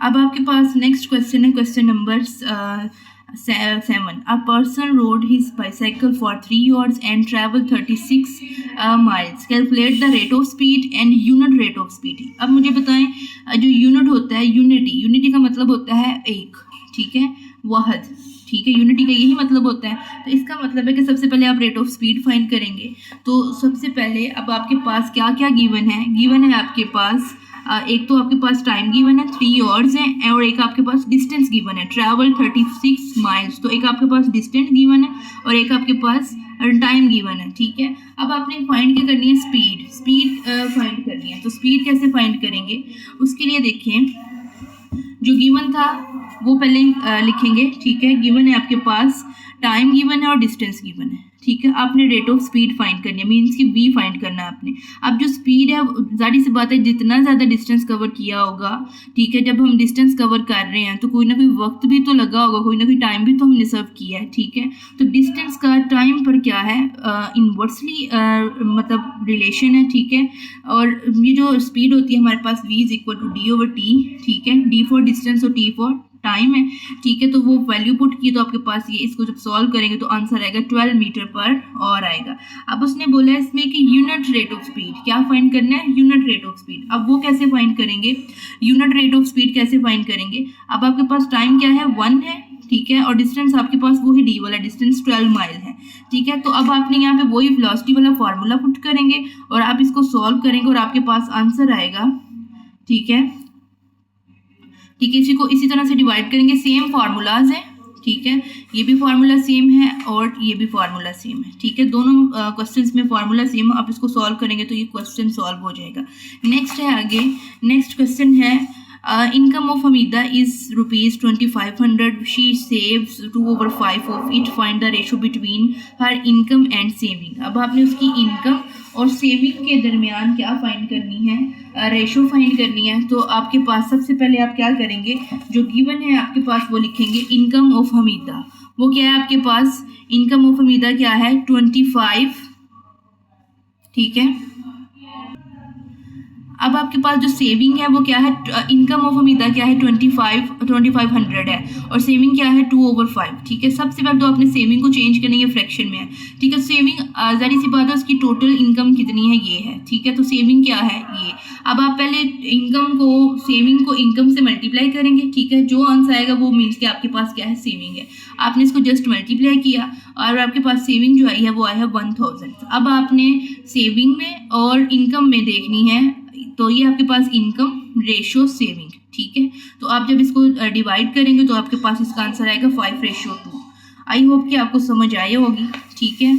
अब आपके पास next question है, question number 7. A person rode his bicycle for 3 hours and traveled 36 miles. Calculate the rate of speed and unit rate of speed. अब मुझे बताएं, जो unit होता है यूनिटी का मतलब होता है एक, ठीक है, वाहद, ठीक है, यूनिटी का यही मतलब होता है। तो इसका मतलब है कि सबसे पहले आप रेट ऑफ स्पीड फाइंड करेंगे। तो सबसे पहले अब आपके पास क्या क्या गिवन है आपके पास एक तो आपके पास टाइम गिवन है 3 आवर्स है, और एक आपके पास डिस्टेंस गिवन है ट्रैवल 36 माइल्स। तो एक आपके पास डिस्टेंस गिवन है और एक आपके पास टाइम गिवन है, ठीक है। अब आपने फाइंड क्या करनी है, स्पीड फाइंड करनी है। तो स्पीड कैसे फाइंड करेंगे, उसके लिए देखें, जो गिवन था वो पहले लिखेंगे, ठीक है। गिवन है आपके पास, टाइम गिवन है और डिस्टेंस गिवन है, ठीक है। आपने रेट ऑफ स्पीड फाइंड करनी है, मीन्स कि वी फाइंड करना है आपने। अब जो स्पीड है, जाहिर सी बात है, जितना ज़्यादा डिस्टेंस कवर किया होगा, ठीक है, जब हम डिस्टेंस कवर कर रहे हैं तो कोई ना कोई वक्त भी तो लगा होगा, कोई ना कोई टाइम भी तो हमने सर्व किया है, ठीक है। तो डिस्टेंस का टाइम पर क्या है, इनवर्सली मतलब रिलेशन है, ठीक है। और ये जो स्पीड होती है हमारे पास v is equal to d over t, ठीक है। डी फॉर डिस्टेंस और टी फॉर टाइम है, ठीक है। तो वो वैल्यू पुट की तो आपके पास ये, इसको जब सॉल्व करेंगे तो आंसर आएगा 12 मीटर पर और आएगा। अब उसने बोला है इसमें कि यूनिट रेट ऑफ स्पीड क्या फाइंड करना है, यूनिट रेट ऑफ स्पीड। अब वो कैसे फाइंड करेंगे, यूनिट रेट ऑफ स्पीड कैसे फाइंड करेंगे। अब आपके पास टाइम क्या है, 1 है, ठीक है, और डिस्टेंस आपके पास वो ही डी वाला डिस्टेंस 12 माइल है, ठीक है। तो अब आपने यहाँ पे वही वेलोसिटी वाला फार्मूला पुट करेंगे और आप इसको सॉल्व करेंगे और आपके पास आंसर आएगा, ठीक है, ठीक है। इसी को इसी तरह से डिवाइड करेंगे, सेम फार्मूलाज हैं, ठीक है। ये भी फार्मूला सेम है और ये भी फार्मूला सेम है, ठीक है। दोनों क्वेश्चंस में फार्मूला सेम है, आप इसको सॉल्व करेंगे तो ये क्वेश्चन सॉल्व हो जाएगा। नेक्स्ट है आगे, नेक्स्ट क्वेश्चन है, income of Hamida is ₹2500. She saves 2/5 of it. Find the ratio between her income and saving. अब आपने उसकी इनकम और सेविंग के दरमियान क्या फाइंड करनी है, रेशो फाइंड करनी है। तो आपके पास सबसे पहले आप क्या करेंगे, जो गिवन है आपके पास वो लिखेंगे इनकम ऑफ हमीदा। वो क्या है आपके पास, इनकम ऑफ हमीदा क्या है 25, ठीक है। अब आपके पास जो सेविंग है वो क्या है, इनकम ऑफ हमीदा क्या है 2500 है, और सेविंग क्या है 2/5, ठीक है। सबसे पहले तो आपने सेविंग को चेंज करने के फ्रैक्शन में है, ठीक है। सेविंग जाहिर सी बात है उसकी टोटल इनकम कितनी है, ये है, ठीक है। तो सेविंग क्या है ये। अब आप पहले इनकम को, सेविंग को इनकम से मल्टीप्लाई करेंगे, ठीक है। जो आंसर आएगा वो मीन्स कि आपके पास क्या है, सेविंग है। आपने इसको जस्ट मल्टीप्लाई किया और आपके पास सेविंग जो आई है वो आई है 1000। अब आपने सेविंग में और इनकम में देखनी है, तो ये आपके पास इनकम रेशो सेविंग, ठीक है। तो आप जब इसको डिवाइड करेंगे तो आपके पास इसका आंसर आएगा 5:2। आई होप कि आपको समझ आई होगी, ठीक है।